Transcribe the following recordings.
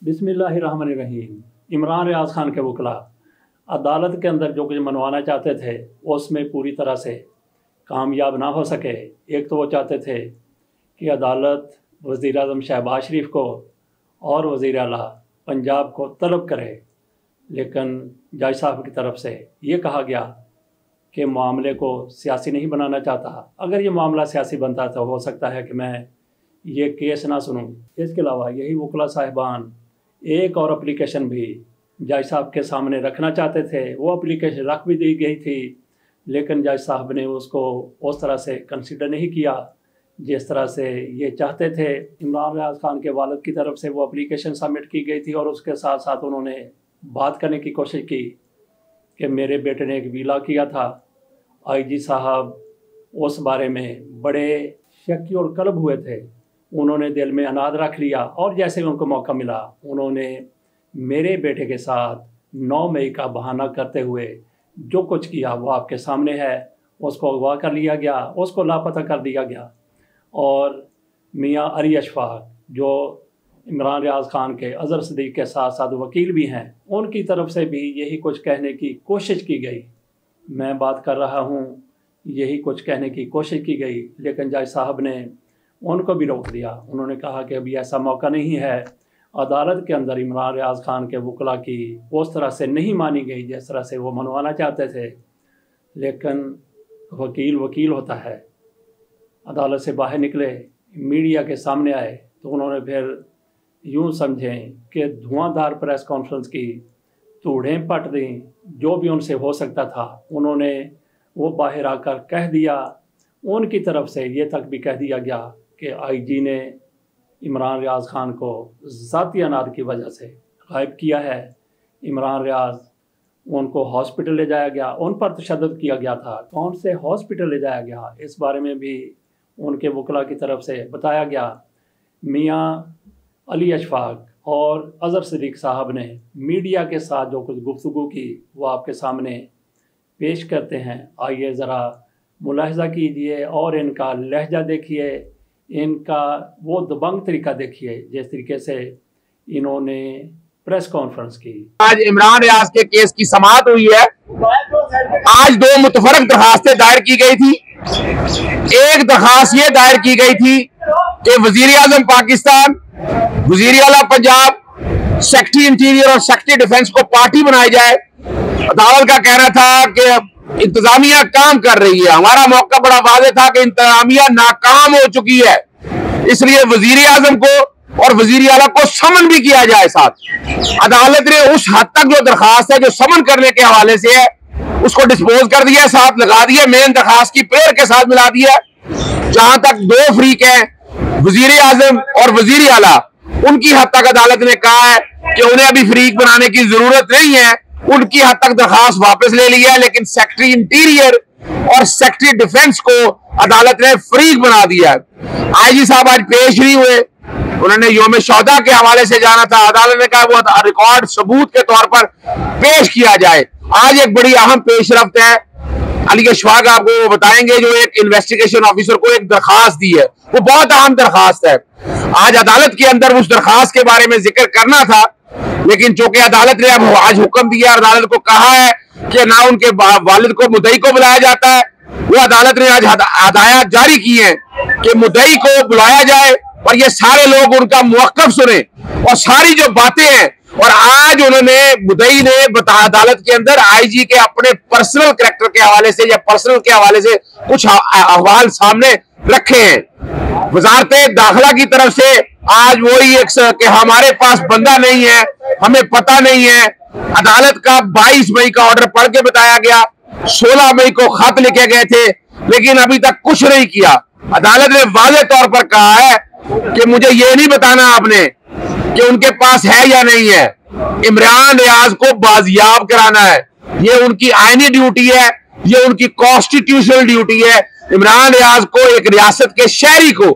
बिस्मिल्लाहिर्रहमानिर्रहीम। इमरान रियाज खान के वकला अदालत के अंदर जो कुछ मनवाना चाहते थे उसमें पूरी तरह से कामयाब ना हो सके। एक तो वो चाहते थे कि अदालत वज़ीर आज़म शहबाज शरीफ को और वज़ीर आला पंजाब को तलब करे, लेकिन जज साहब की तरफ से ये कहा गया कि मामले को सियासी नहीं बनाना चाहता। अगर ये मामला सियासी बनता तो हो सकता है कि मैं ये केस ना सुनूं। इसके अलावा यही वकला साहिबान एक और एप्लीकेशन भी जज साहब के सामने रखना चाहते थे। वो एप्लीकेशन रख भी दी गई थी, लेकिन जज साहब ने उसको उस तरह से कंसिडर नहीं किया जिस तरह से ये चाहते थे। इमरान रियाज खान के वालिद की तरफ से वो एप्लीकेशन सबमिट की गई थी और उसके साथ साथ उन्होंने बात करने की कोशिश की कि मेरे बेटे ने एक वीला किया था। आईजी साहब उस बारे में बड़े शक्की और कलब हुए थे, उन्होंने दिल में अनाद रख लिया और जैसे उनको मौका मिला उन्होंने मेरे बेटे के साथ 9 मई का बहाना करते हुए जो कुछ किया वो आपके सामने है। उसको अगवा कर लिया गया, उसको लापता कर दिया गया और मियां अली अशफाक जो इमरान रियाज खान के अज़हर सदीक़ के साथ साथ वकील भी हैं, उनकी तरफ से भी यही कुछ कहने की कोशिश की गई। मैं बात कर रहा हूँ, यही कुछ कहने की कोशिश की गई, लेकिन जज साहब ने उनको भी रोक दिया। उन्होंने कहा कि अभी ऐसा मौका नहीं है। अदालत के अंदर इमरान रियाज खान के वकला की उस तरह से नहीं मानी गई जिस तरह से वो मनवाना चाहते थे, लेकिन वकील वकील होता है। अदालत से बाहर निकले, मीडिया के सामने आए तो उन्होंने फिर यूँ समझें कि धुआंधार प्रेस कॉन्फ्रेंस की, तूड़ें पट दी, जो भी उनसे हो सकता था उन्होंने वो बाहर आकर कह दिया। उनकी तरफ से ये तक भी कह दिया गया कि आईजी ने इमरान रियाज खान को ज़ाती अनाद की वजह से गायब किया है। इमरान रियाज उनको हॉस्पिटल ले जाया गया, उन पर तशद्दुद किया गया था। कौन से हॉस्पिटल ले जाया गया इस बारे में भी उनके वकला की तरफ से बताया गया। मियां अली अशफाक और अज़हर सदीक़ साहब ने मीडिया के साथ जो कुछ गुफ्तगू की वो आपके सामने पेश करते हैं। आइए ज़रा मुलाहिज़ा कीजिए और इनका लहजा देखिए, इनका वो दबंग तरीका देखिए जिस तरीके से इन्होंने प्रेस कॉन्फ्रेंस की। आज इमरान रियाज के केस की समाअत हुई है। आज 2 मुतफरक दरखास्तें दायर की गई थी। एक दरखास्त ये दायर की गई थी कि वजीर आजम पाकिस्तान, वजीर आला पंजाब, सेक्रेटरी इंटीरियर और सेक्रेटरी डिफेंस को पार्टी बनाई जाए। अदालत का कहना था कि इंतजामिया काम कर रही है। हमारा मौका बड़ा वाज़ेह था कि इंतजामिया नाकाम हो चुकी है, इसलिए वजीर आजम को और वजीर आला को समन भी किया जाए। साथ अदालत ने उस हद तक जो दरखास्त है जो समन करने के हवाले से है उसको डिस्पोज कर दिया, साथ लगा दिया, मेन दरखास्त की पेयर के साथ मिला दिया। जहां तक 2 फरीक हैं, वजीर आजम और वजीर आला, उनकी हद तक अदालत ने कहा है कि उन्हें अभी फरीक बनाने की जरूरत नहीं है। उनकी हद तक दरखास्त वापस ले लिया, लेकिन सेक्रेटरी इंटीरियर और सेक्रेटरी डिफेंस को अदालत ने फरीक बना दिया। आईजी साहब आज पेश नहीं हुए, उन्होंने योम शौदा के हवाले से जाना था। अदालत ने कहा वो रिकॉर्ड सबूत के तौर पर पेश किया जाए। आज एक बड़ी अहम पेशरफ्त है, अली अशफाक आपको बताएंगे, जो एक इन्वेस्टिगेशन ऑफिसर को एक दरखास्त दी है, वो बहुत अहम दरखास्त है। आज अदालत के अंदर उस दरखास्त के बारे में जिक्र करना था, लेकिन चूंकि अदालत ने अब आज हुक्म दिया, अदालत को कहा है कि ना उनके वालिद को, मुद्दई को बुलाया जाता है। वो अदालत ने आज हदायत जारी की है कि मुद्दई को बुलाया जाए और ये सारे लोग उनका मुवक्कफ सुने और सारी जो बातें हैं। और आज उन्होंने, मुद्दई ने अदालत के अंदर आईजी के अपने पर्सनल कैरेक्टर के हवाले से या पर्सनल के हवाले से कुछ अहवाल सामने रखे हैं। वजारत दाखिला की तरफ से आज वही एक कि हमारे पास बंदा नहीं है, हमें पता नहीं है। अदालत का 22 मई का ऑर्डर पढ़ के बताया गया, 16 मई को खत लिखे गए थे, लेकिन अभी तक कुछ नहीं किया। अदालत ने वाज़ेह तौर पर कहा है कि मुझे ये नहीं बताना आपने कि उनके पास है या नहीं है। इमरान रियाज को बाजियाब कराना है, ये उनकी आईनी ड्यूटी है, ये उनकी कॉन्स्टिट्यूशनल ड्यूटी है। इमरान रियाज को, एक रियासत के शहरी को,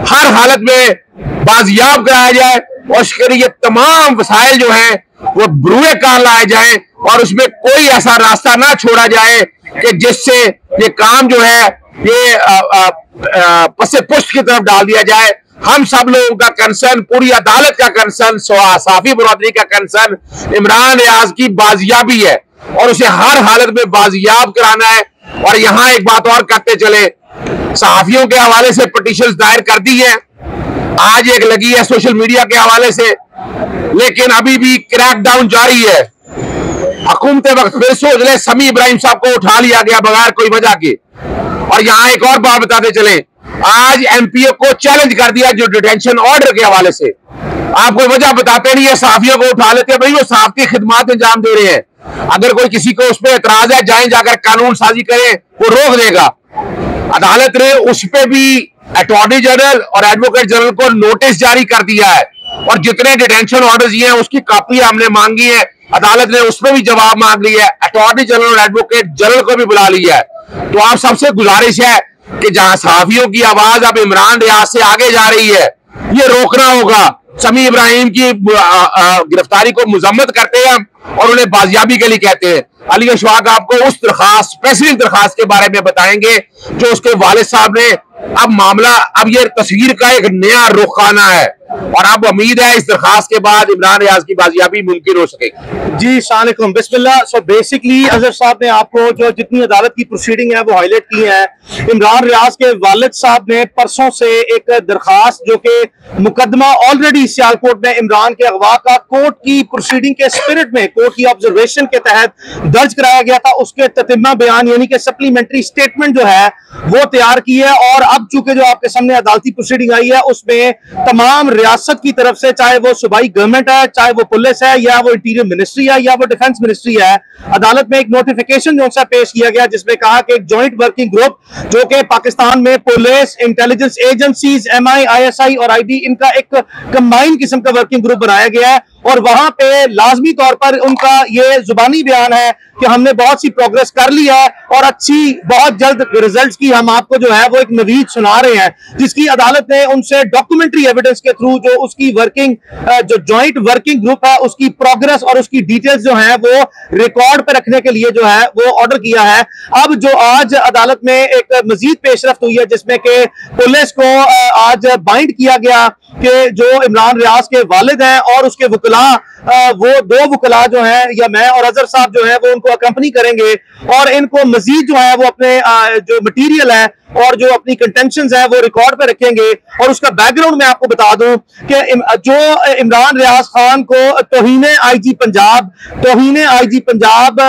हर हालत में बाजियाब कराया जाए और उसके लिए तमाम वसाइल जो हैं वो बरूए कार लाए जाए और उसमें कोई ऐसा रास्ता ना छोड़ा जाए कि जिससे ये काम जो है ये पसे पुष्ट की तरफ डाल दिया जाए। हम सब लोगों का कंसर्न, पूरी अदालत का कंसर्न, साफी बरदरी का कंसर्न इमरान रियाज की बाजियाबी है और उसे हर हालत में बाजियाब कराना है। और यहां एक बात और करते चले, सहाफियों के हवाले से पिटीशन दायर कर दी है, आज एक लगी है सोशल मीडिया के हवाले से, लेकिन अभी भी क्रैकडाउन जारी है। हुकूमत वक्त फिर सोच ले, समी इब्राहिम साहब को उठा लिया गया बगैर कोई वजह के। और यहां एक और बात बताते चले, आज एमपीओ को चैलेंज कर दिया जो डिटेंशन ऑर्डर के हवाले से। आप कोई वजह बताते नहीं है, सहाफियों को उठा लेते हैं, भाई वो सहाफी खिदमात अंजाम दे रहे हैं। अगर कोई किसी को उस पर एतराज है, जाए जाकर कानून साजी करें, वो रोक देगा। अदालत ने उस पर भी अटॉर्नी जनरल और एडवोकेट जनरल को नोटिस जारी कर दिया है और जितने डिटेंशन ऑर्डर्स दिए हैं उसकी कॉपी हमने मांगी है, अदालत ने उस पर भी जवाब मांग लिया है। अटॉर्नी जनरल और एडवोकेट जनरल को भी बुला लिया है। तो आप सबसे गुजारिश है कि जहां सहाफियों की आवाज अब इमरान रियाज से आगे जा रही है, ये रोकना होगा। समी इब्राहिम की गिरफ्तारी को मजम्मत करते हैं हम और उन्हें बाजियाबी के लिए कहते हैं। अली अशफाक आपको उस दरखास्त, स्पेसिफिक दरखास्त के बारे में बताएंगे जो उसके वालिद साहब ने, अब मामला, अब ये तस्वीर का एक नया रुख आना है और अब उम्मीद है इस दरखास्त के बाद इमरान रियाज की बाजियाबी मुमकिन हो सकेगी। जी अस्सलाम वालेकुम, बिस्मिल्लाह। सो बेसिकली अजहर साहब ने आपको जो जितनी अदालत की प्रोसीडिंग है वो हाईलाइट की है। इमरान रियाज के वालिद साहब ने परसों से एक दरखास्त, जो कि मुकदमा ऑलरेडी सियालकोट में इमरान के अगवा का कोर्ट की प्रोसीडिंग के स्पिरिट में, कोर्ट की ऑब्जर्वेशन के तहत दर्ज कराया गया था, उसके ततिम्मा बयान यानी कि सप्लीमेंट्री स्टेटमेंट जो है वो तैयार की है। और अब चूंकि जो आपके सामने अदालती प्रोसीडिंग आई है उसमें तमाम रियासत की तरफ से, चाहे वो सूबाई गवर्नमेंट है, चाहे वो पुलिस है, या वो इंटीरियर मिनिस्ट्री है, या वो डिफेंस मिनिस्ट्री है, अदालत में एक नोटिफिकेशन जो सा पेश किया गया जिसमें कहा कि एक जॉइंट वर्किंग ग्रुप जो कि पाकिस्तान में police, intelligence agencies, MI, ISI और IB, इनका एक कंबाइंड किस्म का वर्किंग ग्रुप बनाया गया है। और वहां पे लाजमी तौर पर उनका ये जुबानी बयान है कि हमने बहुत सी प्रोग्रेस कर ली है और अच्छी बहुत जल्द रिजल्ट्स की हम आपको जो है वो एक नवीद सुना रहे हैं, जिसकी अदालत ने उनसे डॉक्यूमेंट्री एविडेंस के थ्रू जो उसकी वर्किंग, जो जॉइंट वर्किंग ग्रुप है, उसकी प्रोग्रेस और उसकी डिटेल्स जो है वो रिकॉर्ड पे रखने के लिए जो है वो ऑर्डर किया है। अब जो आज अदालत में एक मजीद पेशरफ्त हुई है जिसमें कि पुलिस को आज बाइंड किया गया कि जो इमरान रियाज के वालिद हैं और उसके वकला, वो दो वकला जो हैं, या मैं और अजहर साहब जो हैं, वो उनको अकम्पनी करेंगे और इनको मजीद जो है वो अपने जो मटीरियल है और जो अपनी कंटेंशंस है वो रिकॉर्ड पे रखेंगे। और उसका बैकग्राउंड मैं आपको बता दूं कि जो इमरान रियाज खान को तौहीन आईजी पंजाब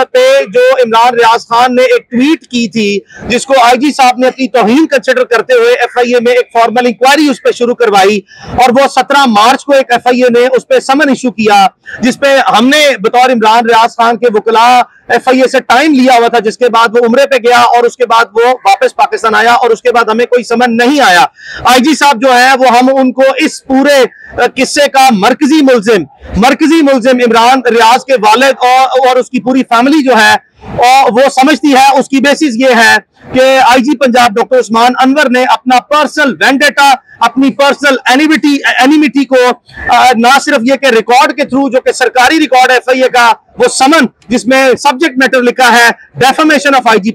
पे जो इमरान रियाज खान ने एक ट्वीट की थी, जिसको आईजी साहब ने अपनी तौहीन कंसिडर करते हुए FIA में एक फॉर्मल इंक्वायरी उस पर शुरू करवाई और वो 17 मार्च को एक FIA ने उस पर समन इशू किया, जिसपे हमने बतौर इमरान रियाज खान के वकला FIA से टाइम लिया हुआ था, जिसके बाद वो उम्रे पे गया और उसके बाद वो वापस पाकिस्तान आया और उसके बाद हमें कोई समन नहीं आया। आईजी साहब जो है वो हम उनको इस पूरे किस्से का मरकजी मुल्जिम इमरान रियाज के वालिद और उसकी पूरी फैमिली जो है और वो समझती है। उसकी बेसिस ये है कि आईजी पंजाब डॉक्टर उस्मान अनवर ने अपना पर्सनल वेंडेटा, अपनी पर्सनल एनिमिटी को ना सिर्फ ये कि रिकॉर्ड के थ्रू, जो कि सरकारी रिकॉर्ड है FIA का, वो समन जिसमें सब्जेक्ट मैटर लिखा है डेफेमेशन ऑफ आईजी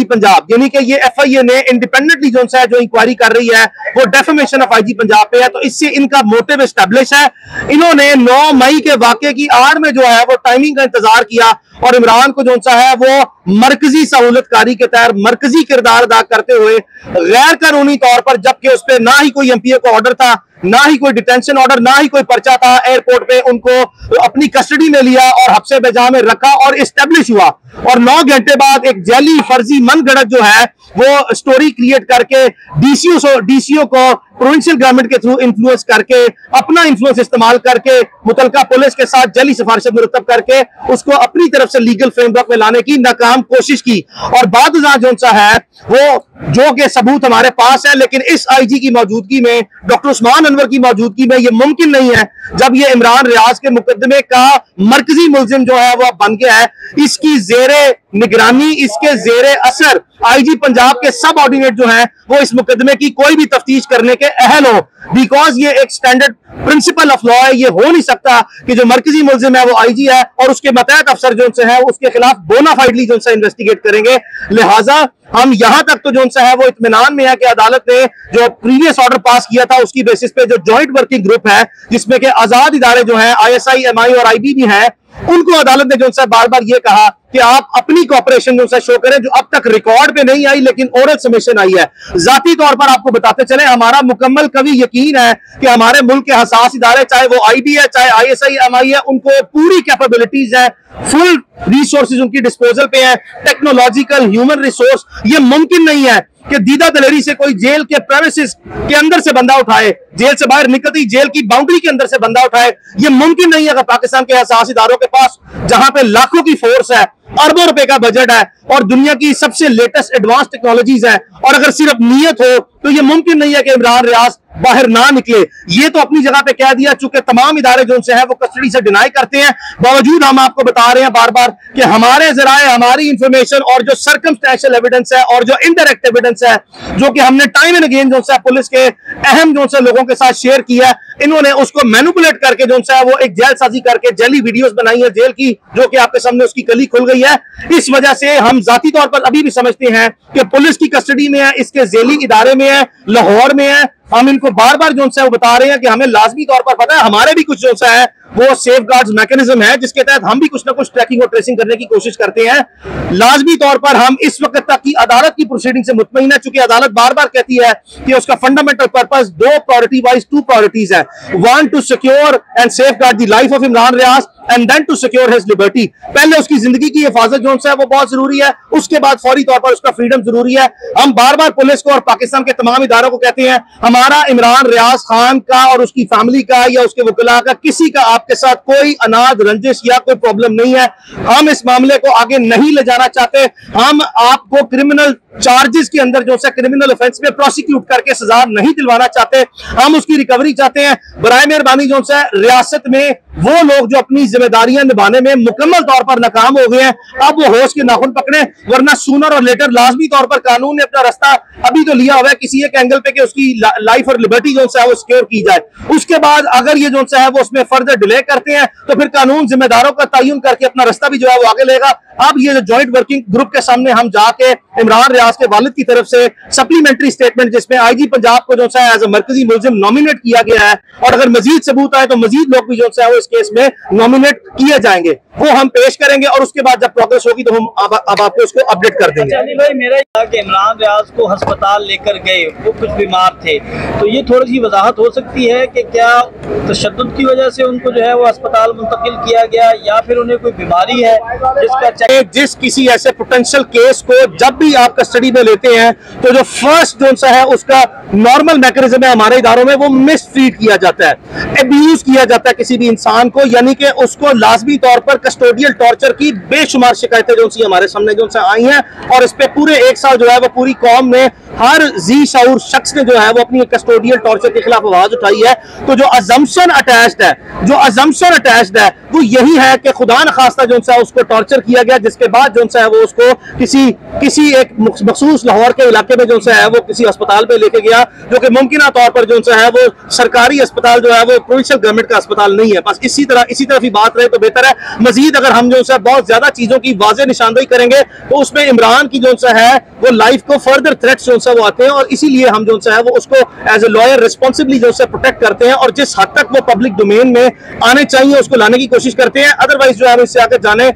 पंजाब, यानी कि ये FIA ने इंडिपेंडेंटली जो इंक्वायरी कर रही है वो डेफेमेशन ऑफ आईजी पंजाब पे है। तो इससे इनका मोटिव एस्टेब्लिश है। इन्होंने 9 मई के वाकये की आड़ में जो है वो टाइमिंग का इंतजार किया और इमरान को जो है वो मरकजी सहूलतकारी के तहत मरकजी किरदार अदा करते हुए गैर कानूनी तौर पर, जबकि उस पर ना ही कोई MPA को ऑर्डर था, ना ही कोई डिटेंशन ऑर्डर, ना ही कोई पर्चा था, एयरपोर्ट पे उनको अपनी कस्टडी में लिया और हफ्से बेजा में रखा और एस्टेब्लिश हुआ। और 9 घंटे बाद एक जैली फर्जी मनगढ़ंत जो है वो स्टोरी क्रिएट करके DCO को प्रोविंशियल गवर्नमेंट के थ्रू इन्फ्लुएंस करके, अपना इन्फ्लुएंस इस्तेमाल करके, मुतलका पुलिस के साथ जली सिफारिशें मुरतब करके उसको अपनी तरफ से लीगल फ्रेमवर्क में लाने की नाकाम कोशिश की। और बाद जो सा है वो जो कि सबूत हमारे पास है, लेकिन इस आईजी की मौजूदगी में, डॉक्टर उस्मान अनवर की मौजूदगी में ये मुमकिन नहीं है। जब ये इमरान रियाज के मुकदमे का मरकजी मुल्जिम जो है वो बन गया है, इसकी जेरे निगरानी, इसके जेरे असर आईजी पंजाब के सब ऑर्डिनेट जो है वो इस मुकदमे की कोई भी तफ्तीश करने के अहल हो, बिकॉज ये एक स्टैंडर्ड प्रिंसिपल ऑफ लॉ है। ये हो नहीं सकता कि जो मरकजी मुल्जिम है वो आईजी है और उसके मतहत अफसर जो है उसके खिलाफ बोनाफाइडली जो इन्वेस्टिगेट करेंगे। लिहाजा हम यहां तक तो जो है वो इत्मीनान में है कि अदालत ने जो प्रीवियस ऑर्डर पास किया था उसकी बेसिस पे जो जॉइंट वर्किंग ग्रुप है जिसमें के आजाद इदारे जो है ISI, MI और IB भी है, उनको अदालत ने जो है बार बार ये कहा कि आप अपनी कॉपरेशन जो शो करें, जो अब तक रिकॉर्ड पे नहीं आई लेकिन ओरल सबमिशन आई है। जाती तौर पर आपको बताते चले, हमारा मुकम्मल कभी यकीन है कि हमारे मुल्क के हसास इदारे, चाहे वो IB है, चाहे ISI, MI है, उनको पूरी कैपेबिलिटीज है, फुल रिसोर्सेज उनकी डिस्पोजल पे है, टेक्नोलॉजिकल, ह्यूमन रिसोर्स। ये मुमकिन नहीं है कि दीदा दलेरी से कोई जेल के प्रेमिसेस के अंदर से बंदा उठाए, जेल से बाहर निकलती जेल की बाउंड्री के अंदर से बंदा उठाए। ये मुमकिन नहीं है अगर पाकिस्तान के हसास इदारों के पास, जहां पे लाखों की फोर्स है, अरबों रुपए का बजट है और दुनिया की सबसे लेटेस्ट एडवांस टेक्नोलॉजीज है, और अगर सिर्फ नीयत हो तो ये मुमकिन नहीं है कि इमरान रियाज बाहर ना निकले। ये तो अपनी जगह पे कह दिया, चूंकि तमाम इदारे जो है वो कस्टडी से डिनाई करते हैं, बावजूद हम आपको बता रहे हैं बार बार कि हमारे जराए, हमारी इंफॉर्मेशन और जो सर्कमस्टेंशियल एविडेंस है और जो इनडायरेक्ट एविडेंस है जो कि हमने टाइम एंड अगेन जो है पुलिस के अहम जो है लोगों के साथ शेयर किया, इन्होंने उसको मैनिपुलेट करके जो है वो एक जेलसाजी करके जेली वीडियोस बनाई है जेल की, जो कि आपके सामने उसकी कली खुल गई है। इस वजह से हम जाती तौर पर अभी भी समझते हैं कि पुलिस की कस्टडी में है, इसके जेली इदारे में है, लाहौर में है। हम इनको बार बार जो है वो बता रहे हैं कि हमें लाजमी तौर पर पता है, हमारे भी कुछ जो है वो सेफ गार्ड्स मैकेनिज्म है जिसके तहत हम भी कुछ ना कुछ ट्रैकिंग और ट्रेसिंग करने की कोशिश करते हैं। लाजमी तौर पर हम इस वक्त तक की अदालत की प्रोसीडिंग से मुतमईन है, चूंकि अदालत बार बार कहती है कि उसका फंडामेंटल पर्पस दो प्रायोरिटी वाइज टू प्रायोरिटीज है, one to secure and safe guard the life of Imran Riaz and then to secure his liberty. पहले उसकी जिंदगी की हिफाजत जो है वो बहुत जरूरी है, उसके बाद फौरी तौर पर उसका फ्रीडम जरूरी है। हम बार बार पुलिस को और पाकिस्तान के तमाम इदारों को कहते हैं, हमारा इमरान रियाज खान का और उसकी फैमिली का या उसके वकला का किसी का आपके साथ कोई अनाज रंजिश या कोई प्रॉब्लम नहीं है। हम इस मामले को आगे नहीं ले जाना चाहते। हम आपको क्रिमिनल चार्जेस के अंदर जो है क्रिमिनल ऑफेंस में प्रोसिक्यूट करके सजा नहीं दिलवाना चाहते, हम उसकी रिकवरी चाहते हैं। बराए मेहरबानी जो है रियासत में वो लोग जो अपनी जिम्मेदारियां निभाने में मुकम्मल तौर पर नाकाम हो गए हैं, अब वो होश के नाखून पकड़े, वरना सूनर और लेटर लाजमी तौर पर कानून ने अपना रास्ता अभी तो लिया हुआ है किसी एक एंगल पे कि उसकी लाइफ और लिबर्टी जो है वो सिक्योर की जाए। उसके बाद अगर ये जो है वो उसमें फर्दर डिले करते हैं तो फिर कानून जिम्मेदारों का तयन करके अपना रास्ता भी जो है वो आगे लेगा। अब ये जो जॉइंट वर्किंग ग्रुप के सामने हम जाके इमरान रियाज के वालिद की तरफ से सप्लीमेंट्री स्टेटमेंट जिसमें IG पंजाब को जो है एज ए मरकजी मुल्जिम नॉमिनेट किया गया है, और अगर मजीद सबूत आए तो मजीद लोग भी जो है वो इस केस में नॉमिनेट किए जाएंगे, वो हम पेश करेंगे और उसके बाद जब प्रोग्रेस होगी तो हम अब आपको उसको अपडेट कर देंगे। अली भाई, मेरा कि इमरान रियाज को अस्पताल लेकर गए, वो कुछ बीमार थे, तो ये थोड़ी सी वजाहत हो सकती है कि क्या तशद्दुद की वजह से उनको जो है वो अस्पताल मुंतकिल किया गया या फिर उन्हें कोई बीमारी है जिसका जिस किसी ऐसे पोटेंशियल केस को जब भी आप कस्टडी में लेते हैं तो जो फर्स्ट जो है उसका नॉर्मल मैकेनिज्म है हमारे इदारों में, वो मिसट्रीट किया जाता है, एब्यूज किया जाता है किसी भी इंसान को, यानी कि उसको लाजमी तौर पर कस्टोडियल टॉर्चर की बेशुमार शिकायतें जो हमारे सामने जो आई हैं, और इस पे पूरे एक साल जो है वो पूरी कौम ने, हर जी शाऊर शख्स ने जो है वो अपनी कस्टोडियल टॉर्चर के खिलाफ आवाज उठाई है। तो जो अजम्पशन अटैच्ड है वो यही है कि खुदा न खास्ता जो है उसको टॉर्चर किया गया, जिसके बाद जो है वो उसको किसी एक मखसूस लाहौर के इलाके में जो है वो किसी अस्पताल पे लेके गया, जो कि मुमकिन तौर पर जो है वो सरकारी अस्पताल जो है वो प्रोविंशियल गवर्नमेंट का अस्पताल नहीं है। बस इसी तरफ ही बात रहे तो बेहतर है। मजीद अगर हम जो है बहुत ज्यादा चीजों की वाज़ेह निशानदेही करेंगे तो उसमें इमरान की जो है वो लाइफ को फर्दर थ्रेट्स जो है वो आते हैं, और इसीलिए हम जो है वो उसको एज ए लॉयर रिस्पॉन्सिबली जो है प्रोटेक्ट करते हैं, और जिस हद तक वो पब्लिक डोमेन में आने चाहिए उसको लाने की कोशिश करते हैं। अदरवाइज जो है इससे आकर जाने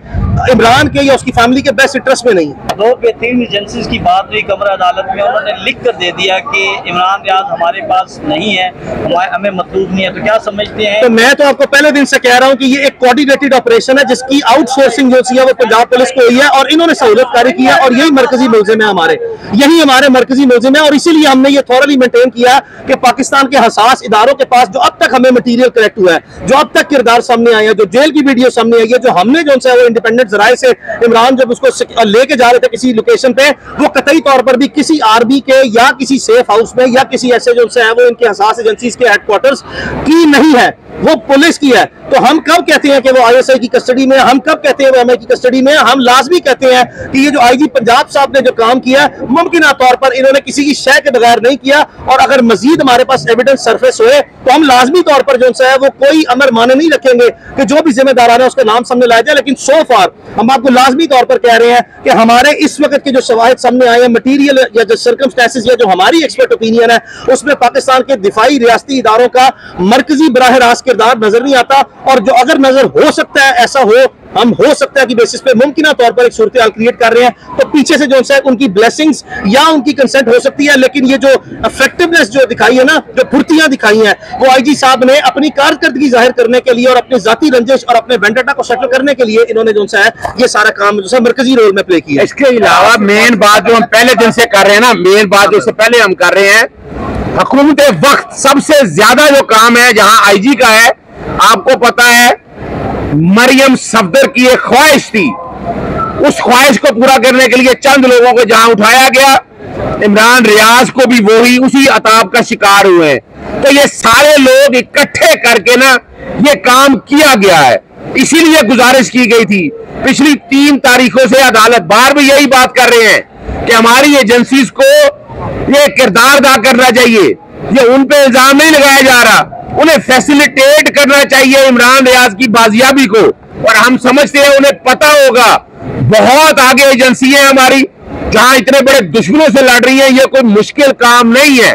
इमरान के या उसकी फैमिली के बेस्ट इंटरेस्ट में नहीं है। दो बेहतरीन एजेंसीज की बात हुई कमरा अदालत में, उन्होंने लिख कर दे दिया कि इमरान रियाज हमारे पास नहीं है, हमें मतलूब नहीं है, तो क्या समझते हैं? तो मैं तो आपको पहले दिन से कह रहा हूं कि ये एक कोऑर्डिनेटेड ऑपरेशन है जिसकी आउटसोर्सिंग जो है वो पंजाब पुलिस को हुई है, और इन्होंने सहूलतकारी की है, और यही मरकजी मुल्जिम है हमारे मरकजी मुल्जिम है। और इसीलिए हमने ये थॉरली मेंटेन किया कि पाकिस्तान के हसास इदारों के पास जो अब तक हमें मटीरियल कलेक्ट हुआ है, जो अब तक किरदार सामने आए हैं, जो जेल की वीडियो सामने आई है, जो हमने जो है वो इंडिपेंडेंट जराए से इमरान जब उसको लेके जा रहे थे किसी लोकेशन पे, वो कतई तौर पर भी किसी आर्मी के या किसी सेफ हाउस में या किसी ऐसे जो है वो इनके हसास एजेंसीज के हेडक्वार्टर्स की नहीं है, वो पुलिस की है। तो हम कब कहते हैं कि वो ISI की कस्टडी में, हम कब कहते हैं वो MI की कस्टडी में? हम लाजमी कहते हैं कि ये जो IG पंजाब साहब ने जो काम किया मुमकिन तौर पर इन्होंने किसी की शय के बगैर नहीं किया, और अगर मजीद हमारे पास एविडेंस सरफेस हुए तो हम लाजमी तौर पर जो है वो कोई अमर माने नहीं रखेंगे कि जो भी जिम्मेदार है उसका नाम सामने लाया जाए। लेकिन सो फार हम आपको लाजमी तौर पर कह रहे हैं कि हमारे इस वक्त के जो शवाहिद सामने आए हैं, मटीरियल या जो सर्कमस्टेंसेस या जो हमारी एक्सपर्ट ओपिनियन है, उसमें पाकिस्तान के दिफाई रियासती इदारों का मरकजी बराह रास्त किरदार नजर नहीं आता। और जो अगर नजर हो सकता है, ऐसा हम हो सकता है कि बेसिस पे मुमकिन तौर पर एक सूरत हाल क्रिएट कर रहे हैं, तो पीछे से जो है उनकी ब्लेसिंग्स या उनकी कंसेंट हो सकती है। लेकिन ये जो इफेक्टिवनेस जो दिखाई है ना, जो फुर्तियां दिखाई हैं, वो IG साहब ने अपनी कारकर्दगी जाहिर करने के लिए और अपनी जाती रंजिश और अपने वेंडेटा को सेटल करने के लिए इन्होंने जो है ये सारा काम जो है मरकजी रोल में प्ले किया। इसके अलावा मेन बात जो हम पहले दिन से कर रहे हैं ना, मेन बात जो इससे पहले हम कर रहे हैं, हुकूमत वक्त सबसे ज्यादा जो काम है जहां IG का है, आपको पता है मरियम सफदर की एक ख्वाहिश थी, उस ख्वाहिश को पूरा करने के लिए चंद लोगों को जहां उठाया गया, इमरान रियाज को भी वही उसी अताब का शिकार हुए। तो ये सारे लोग इकट्ठे करके ना ये काम किया गया है, इसीलिए गुजारिश की गई थी। पिछली 3 तारीखों से अदालत बार भी यही बात कर रहे हैं कि हमारी एजेंसीज को ये किरदार अदा करना चाहिए, ये उन पे इल्जाम नहीं लगाया जा रहा, उन्हें फैसिलिटेट करना चाहिए इमरान रियाज की बाजियाबी को। और हम समझते हैं उन्हें पता होगा बहुत आगे एजेंसी है हमारी जहां इतने बड़े दुश्मनों से लड़ रही है, ये कोई मुश्किल काम नहीं है।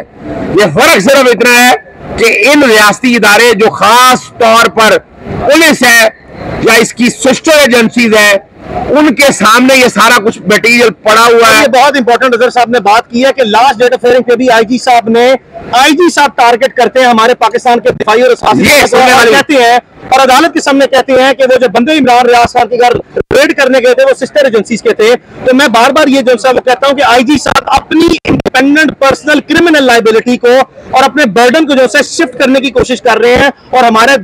ये फर्क सिर्फ इतना है कि इन रियासती इदारे जो खास तौर पर पुलिस है या इसकी सिस्टर एजेंसीज है, उनके सामने ये सारा कुछ मटेरियल पड़ा हुआ है। ये बहुत इंपॉर्टेंट अजहर साहब ने बात की है कि लास्ट डेट ऑफ हियरिंग पे भी IG साहब टारगेट करते हैं हमारे पाकिस्तान के दिफाई और कहते हैं और अदालत के सामने कहते हैं कि वो जो बंदे इमरान रियाज खान के घर रेड करने गए थे वो सिस्टर एजेंसीज के थे। तो मैं बार बार ये जो है वो कहता हूं कि IG साहब अपनी इंडिपेंडेंट पर्सनल क्रिमिनल लाइबिलिटी को और अपने बर्डन को जो है शिफ्ट करने की कोशिश कर रहे हैं और हमारे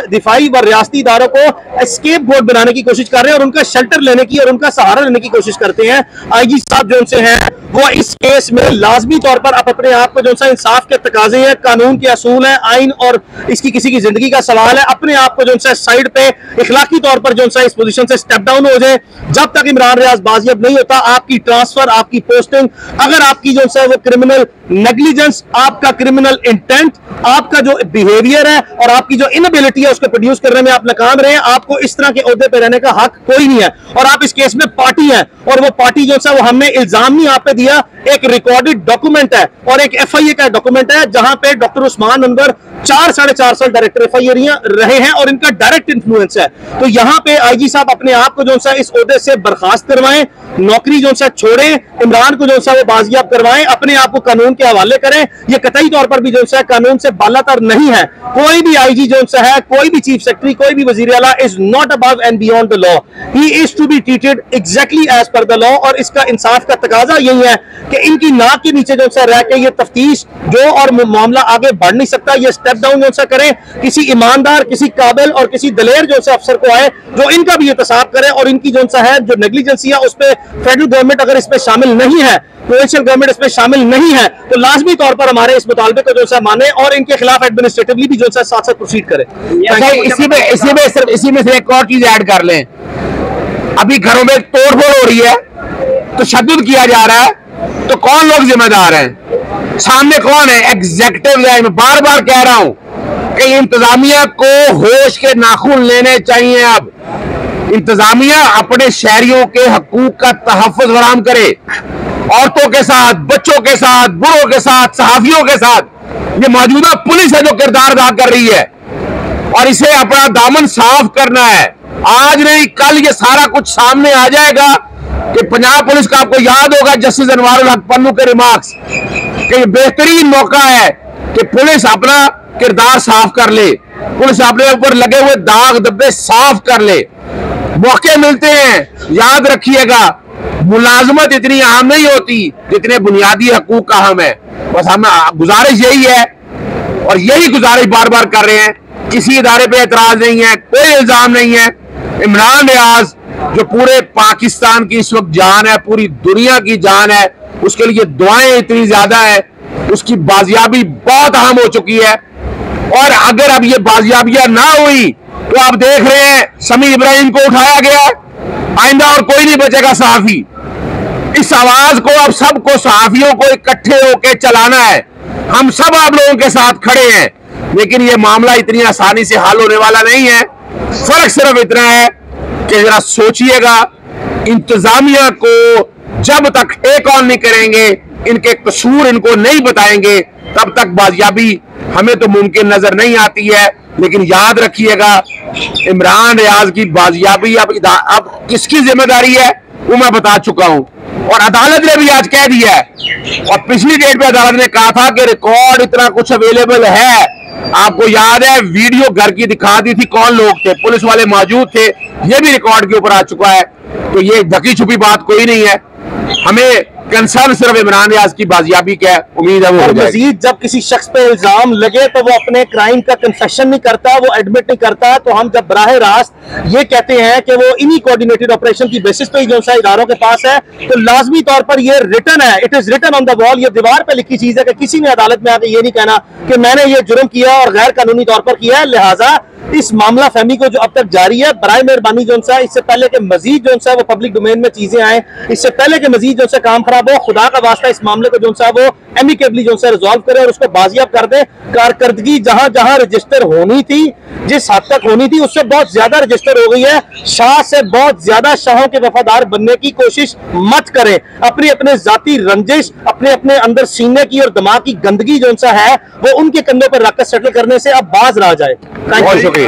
दिफाई व रियासती इदारों को एस्केप बोर्ड बनाने की कोशिश कर रहे हैं और उनका शेल्टर लेने की और उनका सहारा लेने की कोशिश करते हैं। IG साहब जो उनसे हैं वो इस केस में लाजमी तौर पर आप अपने आप को जो है इंसाफ के तकाजे हैं, कानून के असूल हैं, आइन और इसकी किसी की जिंदगी का सवाल है, अपने आप को जो है साइड पे इखलाकी तौर पर जो है इस पोजीशन से स्टेप डाउन हो जाए। जब तक इमरान रियाज बाजियाब नहीं होता, आपकी ट्रांसफर, आपकी पोस्टिंग, अगर आपकी जो है वो क्रिमिनल नेग्लिजेंस, आपका क्रिमिनल इंटेंट, आपका जो बिहेवियर है और आपकी जो इनएबिलिटी है उसको प्रोड्यूस करने में आप नाकाम रहे, आपको इस तरह के ओहदे पे रहने का हक कोई नहीं है। और आप इस केस में पार्टी हैं और वो पार्टी जो है वो हमने इल्जाम नहीं आप पे दिया, एक रिकॉर्डेड डॉक्यूमेंट है और एक FIA का डॉक्यूमेंट है जहां पे डॉक्टर उस्मान अनवर 4-4.5 साल डायरेक्टर FIA रहे हैं और इनका डायरेक्ट इन्फ्लुएंस है। तो यहां पे IG साहब अपने आप को जो है इस ओहदे से बर्खास्त करवाएं, नौकरी जो है छोड़ें, इमरान को जो है वो बाजियाब करवाएं, अपने आप को कानून के हवाले करें। ये कतई तौर पर भी जो है कानून से बालातर नहीं है। कोई भी IG जो है, कोई भी चीफ सेक्रेटरी, कोई भी वजीर आला is not above and beyond the law, he is to be treated exactly as per the law. और इसका इंसाफ का तकाजा यही है कि इनकी नाक के नीचे जो है रह के ये तफ्तीश जो और मामला आगे बढ़ नहीं सकता, ये स्टेप डाउन जो है करें, किसी ईमानदार, किसी काबिल और किसी दलेर जो है अफसर को आए जो इनका भी एहतसाब करे और इनकी जो है जो नेग्लिजेंसी है उस पर फेडरल गवर्नमेंट अगर इसमें शामिल नहीं है, प्रोविंशियल गवर्नमेंट इसमें शामिल नहीं है, तो लाजमी तौर पर हमारे इस मुतालबे को जो है माने और इनके खिलाफ एडमिनिस्ट्रेटिवली भी जो है साथ साथ प्रोसीड करें। इसी में से एक और चीज ऐड कर लें, अभी घरों में तोड़फोड़ हो रही है, तो तशद्दुद किया जा रहा है, तो कौन लोग जिम्मेदार हैं? सामने कौन है? एग्जीक्यूटिव है। मैं बार बार कह रहा हूं कि इंतजामिया को होश के नाखून लेने चाहिए। अब इंतजामिया अपने शहरियों के हकूक का तहफ़्फ़ुज़ फराहम करे, औरतों के साथ, बच्चों के साथ, बुढ़ों के साथ, सहाफियों के साथ। ये मौजूदा पुलिस है जो किरदार अदा कर रही है और इसे अपना दामन साफ करना है। आज नहीं कल ये सारा कुछ सामने आ जाएगा कि पंजाब पुलिस का, आपको याद होगा जस्टिस अनवारुल हक पन्नू के रिमार्क्स, कि ये बेहतरीन मौका है कि पुलिस अपना किरदार साफ कर ले, पुलिस अपने ऊपर लगे हुए दाग धब्बे साफ कर ले। मौके मिलते हैं, याद रखिएगा, मुलाजमत इतनी अहम नहीं होती जितने बुनियादी हकूक का अहम है। बस हमें गुजारिश यही है और यही गुजारिश बार बार कर रहे हैं, किसी इदारे पे एतराज नहीं है, कोई इल्जाम नहीं है। इमरान रियाज जो पूरे पाकिस्तान की इस वक्त जान है, पूरी दुनिया की जान है, उसके लिए दुआएं इतनी ज्यादा है, उसकी बाजियाबी बहुत अहम हो चुकी है। और अगर अब ये बाजियाबियां ना हुई तो आप देख रहे हैं समी इब्राहिम को उठाया गया, आइंदा और कोई नहीं बचेगा सहाफी। इस आवाज को अब सबको, सहाफियों को इकट्ठे होकर चलाना है। हम सब आप लोगों के साथ खड़े हैं, लेकिन यह मामला इतनी आसानी से हल होने वाला नहीं है। फर्क सिर्फ इतना है कि जरा सोचिएगा, इंतजामिया को जब तक टेक ऑन नहीं करेंगे, इनके कसूर इनको नहीं बताएंगे, तब तक बाजियाबी हमें तो मुमकिन नजर नहीं आती है। लेकिन याद रखिएगा, इमरान रियाज की बाजियाबी अब किसकी जिम्मेदारी है वो मैं बता चुका हूं, और अदालत ने भी आज कह दिया है। और पिछली डेट पे अदालत ने कहा था कि रिकॉर्ड इतना कुछ अवेलेबल है। आपको याद है वीडियो घर की दिखा दी थी, कौन लोग थे, पुलिस वाले मौजूद थे, ये भी रिकॉर्ड के ऊपर आ चुका है। तो ये ढकी छुपी बात कोई नहीं है। हमें कंसर्न सिर्फ इमरान रियाज की बाजियाबी का उम्मीद है वो हो जाएगी। मजीद जब किसी शख्स पे इल्जाम लगे तो वो अपने क्राइम का कन्फेशन नहीं करता, वो एडमिट नहीं करता, तो हम जब बराह रास्त ये कहते हैं कि वो इन्हीं कोऑर्डिनेटेड ऑपरेशन की बेसिस पे जो सा इदारों के पास है, तो लाजमी तौर पर ये रिटन है, it is written on the wall, ये दीवार पे लिखी चीज है कि किसी ने अदालत में आके ये नहीं कहना कि मैंने ये जुर्म किया और गैर कानूनी तौर पर किया है। लिहाजा इस मामला फहमी को जो अब तक जारी है, बराए मेहरबानी जो सा इससे पहले के मजीद जो सा वो पब्लिक डोमेन में चीजें आए, इससे पहले के मजीद जो सा काम खराब हो, खुदा का वास्ता इस मामले को जो सा वो एमिकेबली जो सा रिजॉल्व करे और उसको बाजियाब कर दे। कारकर्दगी जहां जहां रजिस्टर होनी थी, जिस हद तक होनी थी, उससे बहुत ज्यादा रजिस्टर हो गई है। शाह से बहुत ज्यादा शाहों के वफादार बनने की कोशिश मत करें। अपनी अपने जाती रंजिश, अपने अपने अंदर सीने की और दिमाग की गंदगी जो सा है वो उनके कंधों पर रखकर सेटल करने से अब बाज रह जाए। बहुत शुक्रिया।